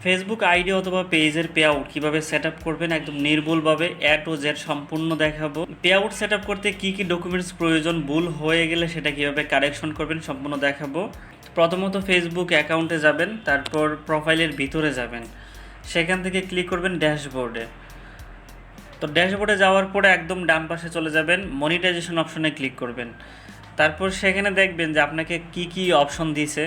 Facebook ID অথবা পেজের pay out কীভাবে সেট আপ করবেন একদম নির্ভুলভাবে এ টু জেড সম্পূর্ণ দেখাবো। পে আউট সেট আপ করতে কী কী ডকুমেন্টস প্রয়োজন, ভুল হয়ে গেলে সেটা কীভাবে কারেকশন করবেন সম্পূর্ণ দেখাবো। প্রথমত ফেসবুক অ্যাকাউন্টে যাবেন, তারপর প্রোফাইলের ভিতরে যাবেন, সেখান থেকে ক্লিক করবেন ড্যাশবোর্ডে। তো ড্যাশবোর্ডে যাওয়ার পরে একদম ডান পাশে চলে যাবেন, মনিটাইজেশন অপশনে ক্লিক করবেন। তারপর সেখানে দেখবেন যে আপনাকে কি কি অপশন দিয়েছে।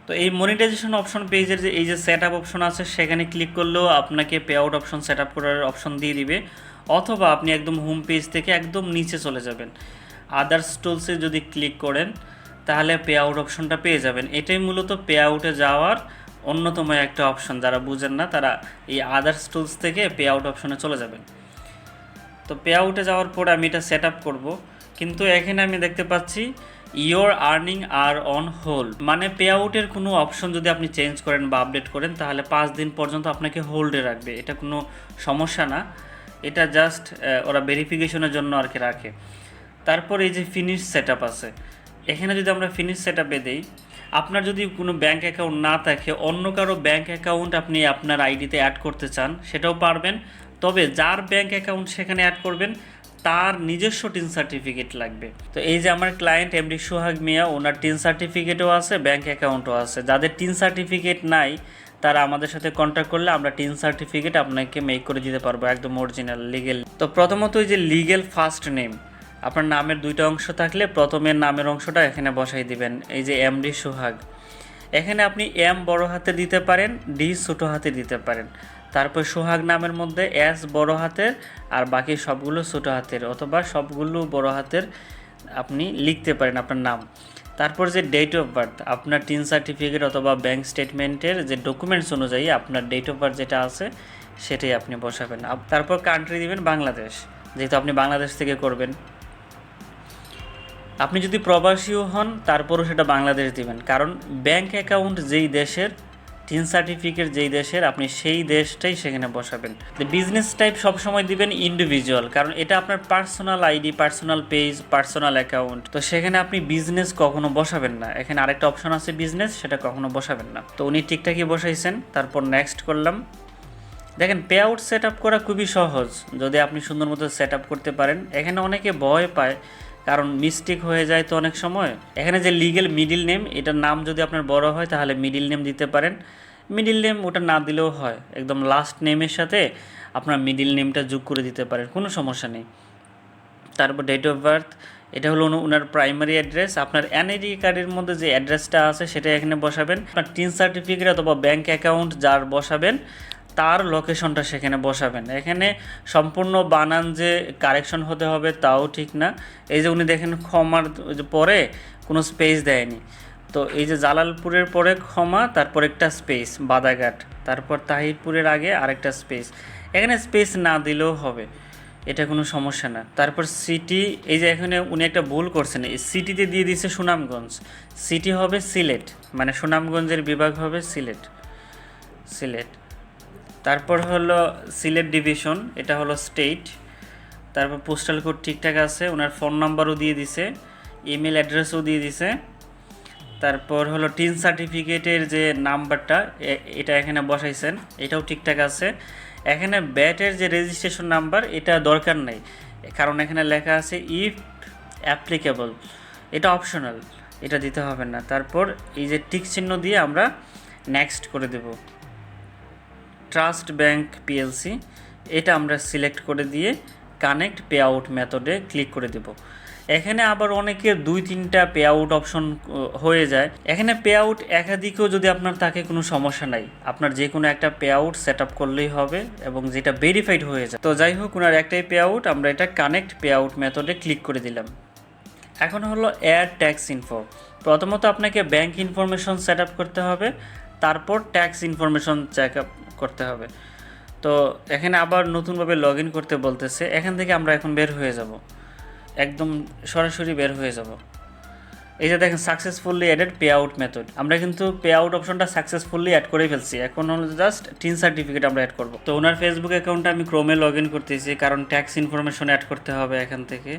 তো এই মনিটাইজেশন অপশন পেজের যে এই যে সেট আপ অপশন আছে সেখানে ক্লিক করলেও আপনাকে pay out option set up করার অপশন দিয়ে দিবে, অথবা আপনি একদম হোম পেজ থেকে একদম নিচে চলে যাবেন, আদার্স টুলসে যদি ক্লিক করেন তাহলে পে আউট অপশনটা পেয়ে যাবেন। এটাই মূলত পে আউটে যাওয়ার অন্যতম একটা অপশন। যারা বুঝেন না তারা এই আদার্স টুলস থেকে পে আউট অপশনে চলে যাবেন। তো পে আউটে যাওয়ার পরে আমি এটা সেট আপ করবো, কিন্তু এখানে আমি দেখতে পাচ্ছি your earning are on hold, মানে পে আউটের কোনো অপশন যদি আপনি চেঞ্জ করেন বা আপডেট করেন তাহলে 5 দিন পর্যন্ত আপনাকে হোল্ডে রাখবে। এটা কোনো সমস্যা না, এটা জাস্ট ওরা ভেরিফিকেশনের জন্য আর কি রাখে। তারপর এই যে ফিনিশ সেট আপ আছে, এখানে যদি আমরা ফিনিশ সেট আপে দিই, আপনার যদি কোনো ব্যাঙ্ক অ্যাকাউন্ট না থাকে, অন্য কারো ব্যাঙ্ক অ্যাকাউন্ট আপনি আপনার আইডিতে অ্যাড করতে চান সেটাও পারবেন। তবে যার ব্যাঙ্ক অ্যাকাউন্ট সেখানে অ্যাড করবেন তার নিজস্ব টিন সার্টিফিকেট লাগবে। তো এই যে আমার ক্লায়েন্ট এমডি সোহাগ মিয়া, ওনার টিন সার্টিফিকেটও আছে, ব্যাঙ্ক অ্যাকাউন্টও আছে। যাদের টিন সার্টিফিকেট নাই তারা আমাদের সাথে কন্ট্যাক্ট করলে আমরা টিন সার্টিফিকেট আপনাকে মেক করে দিতে পারবো, একদম অরিজিনাল লিগেল। তো প্রথমত এই যে লিগেল ফার্স্ট নেম, আপনার নামের দুইটা অংশ থাকলে প্রথমের নামের অংশটা এখানে বসাই দিবেন। এই যে এমডি সোহাগ, এখানে আপনি এম বড় হাতে দিতে পারেন, ডি ছোটো হাতে দিতে পারেন। তারপর সোহাগ নামের মধ্যে এস বড় হাতের আর বাকি সবগুলো ছোটো হাতের, অথবা সবগুলো বড় হাতের আপনি লিখতে পারেন আপনার নাম। তারপর যে ডেট অফ বার্থ, আপনার টিন সার্টিফিকেট অথবা ব্যাঙ্ক স্টেটমেন্টের যে ডকুমেন্টস অনুযায়ী আপনার ডেট অফ বার্থ যেটা আছে সেটাই আপনি বসাবেন। তারপর কান্ট্রি দিবেন বাংলাদেশ, যেহেতু আপনি বাংলাদেশ থেকে করবেন। আপনি যদি প্রবাসীও হন তারপরও সেটা বাংলাদেশ দিবেন, কারণ ব্যাঙ্ক অ্যাকাউন্ট যেই দেশের, টিন সার্টিফিকেট যেই দেশের, আপনি সেই দেশটাই সেখানে বসাবেন। বিজনেস টাইপ সবসময় দিবেন ইন্ডিভিজুয়াল, কারণ এটা আপনার personal ID, personal page, personal account. তো সেখানে আপনি বিজনেস কখনো বসাবেন না। এখানে আরেকটা অপশন আছে বিজনেস, সেটা কখনো বসাবেন না। তো উনি ঠিকঠাকই বসাইছেন। তারপর নেক্সট করলাম। দেখেন পে আউট সেট আপ করা খুবই সহজ যদি আপনি সুন্দর মতো সেট আপ করতে পারেন। এখানে অনেকে ভয় পায় কারণ মিস্টেক হয়ে যায় তো অনেক সময়। এখানে যে লিগেল মিডিল নেম, এটার নাম যদি আপনার বড় হয় তাহলে মিডিল নেম দিতে পারেন। মিডিল নেম ওটা না দিলেও হয়, একদম লাস্ট নেমের সাথে আপনার মিডিল নেমটা যোগ করে দিতে পারেন, কোনো সমস্যা নেই। তারপর ডেট অফ বার্থ, এটা হলো ওনার প্রাইমারি অ্যাড্রেস। আপনার এনআইডি কার্ডের মধ্যে যে অ্যাড্রেসটা আছে সেটা এখানে বসাবেন। আপনার টিন সার্টিফিকেট অথবা ব্যাঙ্ক অ্যাকাউন্ট যার বসাবেন তার লোকেশনটা সেখানে বসাবেন। এখানে সম্পূর্ণ বানান যে কারেকশন হতে হবে তাও ঠিক না। এই যে উনি দেখেন ক্ষমার যে পরে কোনো স্পেস দেয়নি, তো এই যে জালালপুরের পরে ক্ষমা, তারপর একটা স্পেস বাদাঘাট, তারপর তাহিরপুরের আগে আরেকটা স্পেস, এখানে স্পেস না দিলেও হবে, এটা কোনো সমস্যা না। তারপর সিটি, এই যে এখানে উনি একটা ভুল করছেন, এই সিটিতে দিয়ে দিয়েছে সুনামগঞ্জ, সিটি হবে সিলেট, মানে সুনামগঞ্জের বিভাগ হবে সিলেট। সিলেট তারপর হলো সিলেট ডিভিশন, এটা হলো স্টেট। তারপর পোস্টাল কোড ঠিকঠাক আছে, ওনার ফোন নাম্বারও দিয়ে দিছে, ইমেল অ্যাড্রেসও দিয়ে দিছে। তারপর হলো টিন সার্টিফিকেটের যে নাম্বারটা এটা এখানে বসাইছেন, এটাও ঠিকঠাক আছে। এখানে ব্যাটের যে রেজিস্ট্রেশন নাম্বার এটা দরকার নেই, কারণ এখানে লেখা আছে ইফ অ্যাপ্লিকেবল, এটা অপশনাল, এটা দিতে হবে না। তারপর এই যে টিক চিহ্ন দিয়ে আমরা নেক্সট করে দেব। ট্রাস্ট ব্যাংক পিএলসি, এটা আমরা সিলেক্ট করে দিয়ে কানেক্ট পে আউট মেথডে ক্লিক করে দেব। এখানে আবার অনেকের 2-3টা পে আউট অপশন হয়ে যায়। এখানে পে আউট একাধিকও যদি আপনার থাকে কোনো সমস্যা নাই, আপনার যে কোনো একটা পে আউট সেট আপ করলেই হবে এবং যেটা ভেরিফাইড হয়ে যায়। তো যাই হোক, ওনার একটাই পে আউট, আমরা এটা কানেক্ট পে আউট মেথডে ক্লিক করে দিলাম। এখন হলো অ্যাড ট্যাক্স ইনফো। প্রথমত আপনাকে ব্যাংক ইনফরমেশন সেট আপ করতে হবে, তারপর ট্যাক্স ইনফরমেশন চেক আপ করতে হবে। তো এখানে আবার নতুনভাবে লগ ইন করতে বলতেছে, এখান থেকে আমরা এখন বের হয়ে যাব, একদম সরাসরি বের হয়ে যাব। এই যে দেখেন successfully added pay out method, আমরা কিন্তু পে আউট অপশনটা সাকসেসফুলি অ্যাড করে ফেলছি। এখন হলো জাস্ট টিন সার্টিফিকেট আমরা অ্যাড করব। তো ওনার ফেসবুক অ্যাকাউন্টে আমি ক্রোমে লগ ইন করতেছি, কারণ ট্যাক্স ইনফরমেশন অ্যাড করতে হবে এখান থেকে।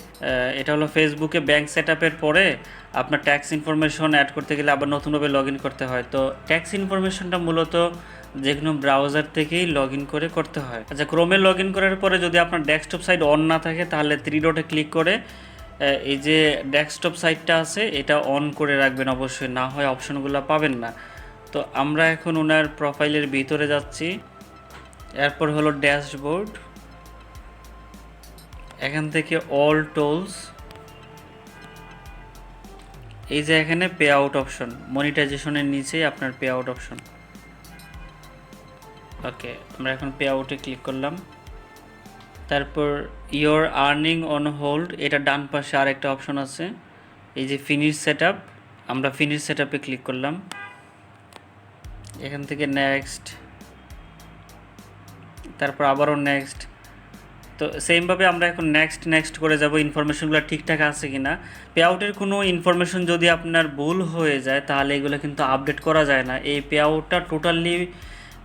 এটা হলো ফেসবুকে ব্যাঙ্ক সেট আপের পরে আপনার ট্যাক্স ইনফরমেশন অ্যাড করতে গেলে আবার নতুনভাবে লগ ইন করতে হয়। তো ট্যাক্স ইনফরমেশনটা মূলত যে কোনো ব্রাউজার থেকেই লগ ইন করে করতে হয়। আচ্ছা, ক্রোমে লগ ইন করার পরে যদি আপনার ডেস্কটপ সাইট অন না থাকে তাহলে 3 ডটে ক্লিক করে এই যে ডেস্কটপ সাইটটা আছে এটা অন করে রাখবেন অবশ্যই, না হয় অপশনগুলো পাবেন না। তো আমরা এখন ওনার প্রোফাইলের ভিতরে যাচ্ছি। এরপর হলো ড্যাশবোর্ড, এখান থেকে অল টুলস, এই যে এখানে পে আউট অপশন, মনিটাইজেশনের নিচেই আপনার পে আউট অপশন। ওকে, আমরা এখন পে আউটে ক্লিক করলাম। তারপর ইয়োর আর্নিং অন হোল্ড, এটা ডান পাশে আর একটা অপশন আছে, এই যে ফিনিশ সেটআপ, আমরা ফিনিশ সেটআপে ক্লিক করলাম। এখান থেকে নেক্সট, তারপর আবারও নেক্সট। তো সেমভাবে আমরা এখন নেক্সট করে যাব, ইনফরমেশনগুলো ঠিকঠাক আছে কি না। পে আউটের কোনো ইনফরমেশন যদি আপনার ভুল হয়ে যায় তাহলে এগুলো কিন্তু আপডেট করা যায় না। এই পে আউটটা টোটালি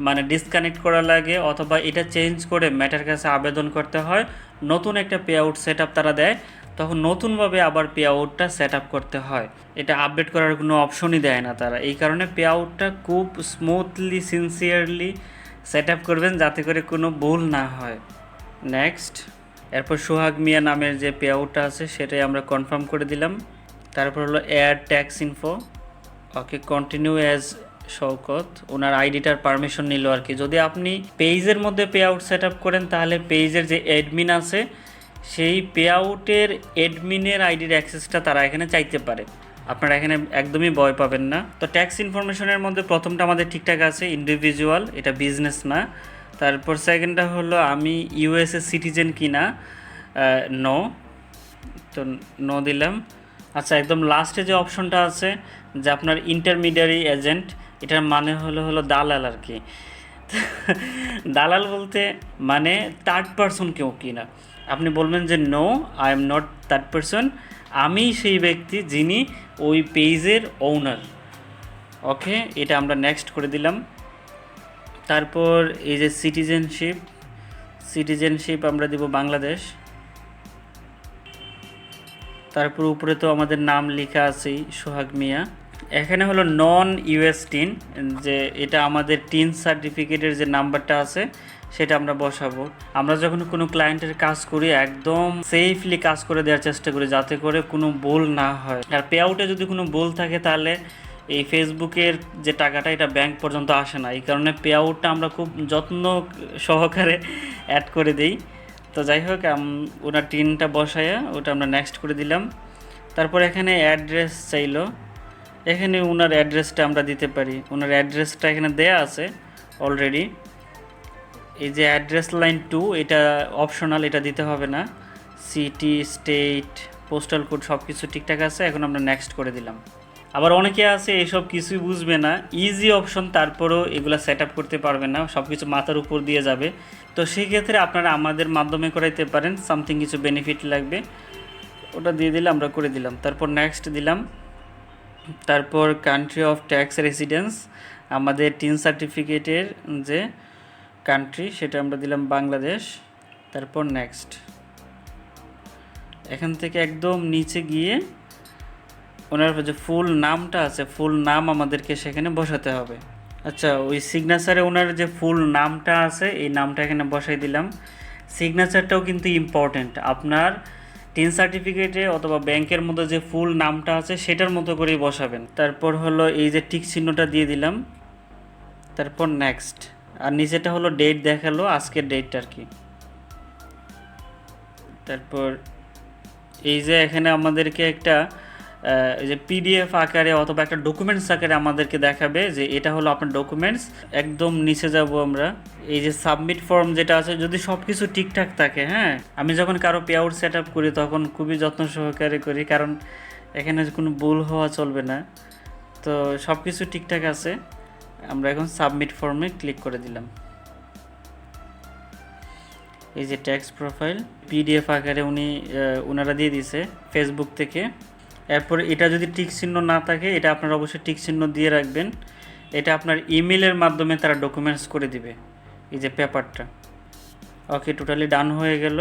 মানে ডিসকানেক্ট করা লাগে, অথবা এটা চেঞ্জ করে ম্যাটার কাছে আবেদন করতে হয়। নতুন একটা পে আউট সেট আপ তারা দেয়, তখন নতুনভাবে আবার পে আউটটা সেট আপ করতে হয়। এটা আপডেট করার কোনো অপশনই দেয় না তারা। এই কারণে পে আউটটা খুব স্মুথলি সিনসিয়ারলি সেট আপ করবেন যাতে করে কোনো ভুল না হয়। নেক্সট, এরপর সোহাগ মিয়া নামের যে পে আউটটা আছে সেটাই আমরা কনফার্ম করে দিলাম। তারপর হলো add tax info, okay continue as Shaukat, owner আইডিটার পারমিশন নিল আর কি। যদি আপনি পেজের মধ্যে পে আউট সেট আপ করেন তাহলে পেজের যে অ্যাডমিন আছে সেই পে আউটের অ্যাডমিনের আইডির অ্যাক্সেসটা তারা এখানে চাইতে পারে, আপনারা এখানে একদমই ভয় পাবেন না। তো ট্যাক্স ইনফরমেশনের মধ্যে প্রথমটা আমাদের ঠিকঠাক আছে, ইন্ডিভিজুয়াল, এটা বিজনেস না। তারপর সেকেন্ডটা হলো আমি ইউএসএ সিটিজেন কিনা, নো, তো নো দিলাম। আচ্ছা, একদম লাস্টে যে অপশনটা আছে যে আপনার ইন্টারমিডিয়ারি এজেন্ট, এটার মানে হলো দালাল আর কি। দালাল বলতে মানে থার্ড পারসন কেউ কিনা। আপনি বলবেন যে no, I am not third person, আমি সেই ব্যক্তি যিনি ওই পেজের ওনার। ওকে, এটা আমরা নেক্সট করে দিলাম। তারপর এই যে সিটিজেনশিপ আমরা দিব বাংলাদেশ। তারপর উপরে তো আমাদের নাম লেখা আছেই, সোহাগ মিয়া। এখানে হলো নন ইউএস টিন, যে এটা আমাদের টিন সার্টিফিকেটের যে নাম্বারটা আছে সেটা আমরা বসাবো। আমরা যখন কোনো ক্লায়েন্টের কাজ করি একদম সেফলি কাজ করে দেওয়ার চেষ্টা করি যাতে করে কোনো ভুল না হয়। আর পে আউটে যদি কোনো ভুল থাকে তাহলে এই ফেসবুকের যে টাকাটা এটা ব্যাংক পর্যন্ত আসে না। এই কারণে পে আউটটা আমরা খুব যত্ন সহকারে অ্যাড করে দিই। তো যাই হোক, ওনার টিনটা বসায়া ওটা আমরা নেক্সট করে দিলাম। তারপর এখানে অ্যাড্রেস চাইলো, এখানে ওনার অ্যাড্রেসটা আমরা দিতে পারি। ওনার অ্যাড্রেসটা এখানে দেয়া আছে অলরেডি, এই যে অ্যাড্রেস লাইন 2, এটা অপশনাল, এটা দিতে হবে না। সিটি, স্টেট, পোস্টাল কোড সব কিছু ঠিকঠাক আছে, এখন আমরা নেক্সট করে দিলাম। আবার অনেকে আছে এসব কিছুই বুঝবে না, ইজি অপশন, তারপরেও এগুলো সেট আপ করতে পারবে না, সব কিছু মাথার উপর দিয়ে যাবে। তো সেই ক্ষেত্রে আপনারা আমাদের মাধ্যমে করাইতে পারেন, সামথিং কিছু বেনিফিট লাগবে, ওটা দিয়ে দিলে আমরা করে দিলাম। তারপর নেক্সট দিলাম। তারপর কান্ট্রি অফ ট্যাক্স রেসিডেন্স, আমাদের টিন সার্টিফিকেটের যে কান্ট্রি সেটা আমরা দিলাম বাংলাদেশ। তারপর নেক্সট, এখান থেকে একদম নিচে গিয়ে ওনার যে ফুল নামটা আছে ফুল নাম আমাদেরকে সেখানে বসাতে হবে। আচ্ছা, ওই সিগনেচারে ওনার যে ফুল নামটা আছে এই নামটা এখানে বসাই দিলাম। সিগনেচারটাও কিন্তু ইম্পর্টেন্ট, আপনার টিন সার্টিফিকেটে অথবা ব্যাংকের মধ্যে যে ফুল নামটা আছে সেটার মতো করেই বসাবেন। তারপর হলো এই যে টিক চিহ্নটা দিয়ে দিলাম। তারপর নেক্সট, আর নিচেটা হলো ডেট দেখালো, আজকের ডেটটা আর কি। তারপর এই যে এখানে আমাদেরকে একটা যে পিডিএফ আকারে অথবা একটা ডকুমেন্টস আকারে আমাদেরকে দেখাবে যে এটা হলো আপনার ডকুমেন্টস। একদম নিচে যাব আমরা, এই যে সাবমিট ফর্ম যেটা আছে, যদি সব কিছু ঠিকঠাক থাকে, হ্যাঁ, আমি যখন কারো পে আউট সেট আপ করি তখন খুবই যত্ন সহকারে করি, কারণ এখানে কোনো ভুল হওয়া চলবে না। তো সব কিছু ঠিকঠাক আছে, আমরা এখন সাবমিট ফর্মে ক্লিক করে দিলাম। এই যে ট্যাক্স প্রোফাইল পিডিএফ আকারে ওনারা দিয়ে দিছে ফেসবুক থেকে। এরপর এটা যদি টিক চিহ্ন না থাকে এটা আপনারা অবশ্যই টিক চিহ্ন দিয়ে রাখবেন। এটা আপনার ইমেলের মাধ্যমে তারা ডকুমেন্টস করে দিবে এই যে পেপারটা। ওকে, টোটালি ডান হয়ে গেল।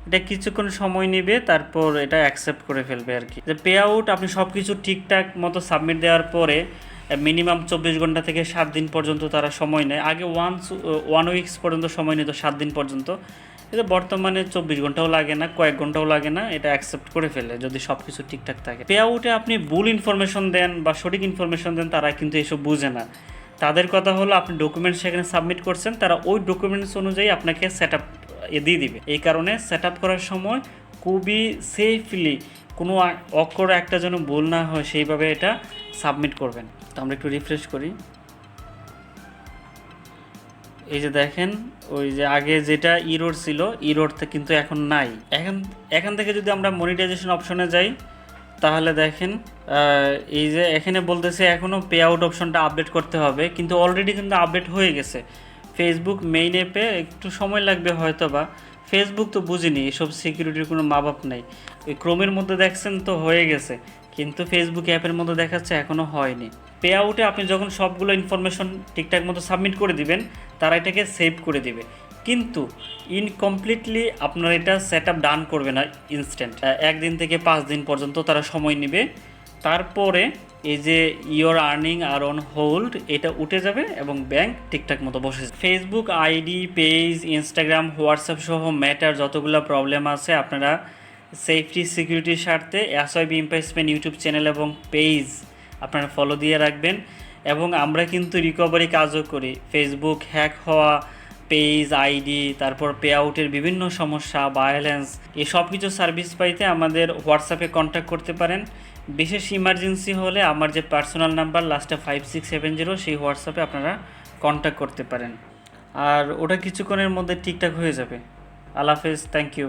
এটা কিছুক্ষণ সময় নেবে, তারপর এটা অ্যাকসেপ্ট করে ফেলবে আর কি। যে পে আউট আপনি সব কিছু ঠিকঠাক মতো সাবমিট দেওয়ার পরে মিনিমাম 24 ঘন্টা থেকে 7 দিন পর্যন্ত তারা সময় নেয়। আগে 1 উইকস পর্যন্ত সময় নিত, 7 দিন পর্যন্ত। এটা বর্তমানে 24 ঘন্টাও লাগে না, কয়েক ঘন্টাও লাগে না, এটা অ্যাকসেপ্ট করে ফেলে যদি সব কিছু ঠিকঠাক থাকে। পে আউটে আপনি ভুল ইনফরমেশন দেন বা সঠিক ইনফরমেশন দেন, তারা কিন্তু এসব বুঝে না। তাদের কথা হলো আপনি ডকুমেন্টস সেখানে সাবমিট করছেন, তারা ওই ডকুমেন্টস অনুযায়ী আপনাকে সেট আপ দিয়ে দিবে। এই কারণে সেট আপ করার সময় খুবই সেফলি, কোনো অক্ষর একটা যেন ভুল না হয় সেইভাবে এটা সাবমিট করবেন। তো আমরা একটু রিফ্রেশ করি। এই যে দেখেন, ওই যে আগে যেটা ইরোর ছিল, ইরোরতে কিন্তু এখন নাই। এখান থেকে যদি আমরা মনিটাইজেশন অপশনে যাই, তাহলে দেখেন এই যে এখানে বলতেছে এখনও পে আউট অপশনটা আপডেট করতে হবে, কিন্তু অলরেডি কিন্তু আপডেট হয়ে গেছে। ফেসবুক মেইন অ্যাপে একটু সময় লাগবে হয়তো বা, ফেসবুক তো বুঝিনি, এসব সিকিউরিটির কোনো মাপ নেই। ওই ক্রোমের মধ্যে দেখছেন তো হয়ে গেছে, কিন্তু ফেসবুক অ্যাপের মধ্যে দেখাচ্ছে এখনও হয়নি। পে আউটে আপনি যখন সবগুলো ইনফরমেশন ঠিকঠাক মতো সাবমিট করে দিবেন, তারা এটাকে সেভ করে দিবে, কিন্তু ইনকমপ্লিটলি আপনার এটা সেট আপ ডান করবে না ইনস্ট্যান্ট। 1 দিন থেকে 5 দিন পর্যন্ত তারা সময় নেবে। তারপরে এই যে your earning are on hold, এটা উঠে যাবে এবং ব্যাংক ঠিকঠাক মতো বসে যাবে। Facebook ID, page, Instagram, WhatsApp সহ ম্যাটার যতগুলো প্রবলেম আছে, আপনারা সেফটি সিকিউরিটির স্বার্থে এসওয়াইবি ইনভেস্টমেন্ট ইউটিউব চ্যানেল এবং পেজ আপনারা ফলো দিয়ে রাখবেন। এবং আমরা কিন্তু রিকভারি কাজও করি। ফেসবুক হ্যাক হওয়া, পেজ, আইডি, তারপর পে আউটের বিভিন্ন সমস্যা, ব্যালেন্স, এই সব কিছু সার্ভিস পাইতে আমাদের হোয়াটসঅ্যাপে কন্ট্যাক্ট করতে পারেন। বিশেষ ইমার্জেন্সি হলে আমার যে পার্সোনাল নাম্বার লাস্টে 5670, সেই হোয়াটসঅ্যাপে আপনারা কন্ট্যাক্ট করতে পারেন। আর ওটা কিছুক্ষণের মধ্যে ঠিকঠাক হয়ে যাবে। আল্লাহ হাফেজ, থ্যাংক ইউ।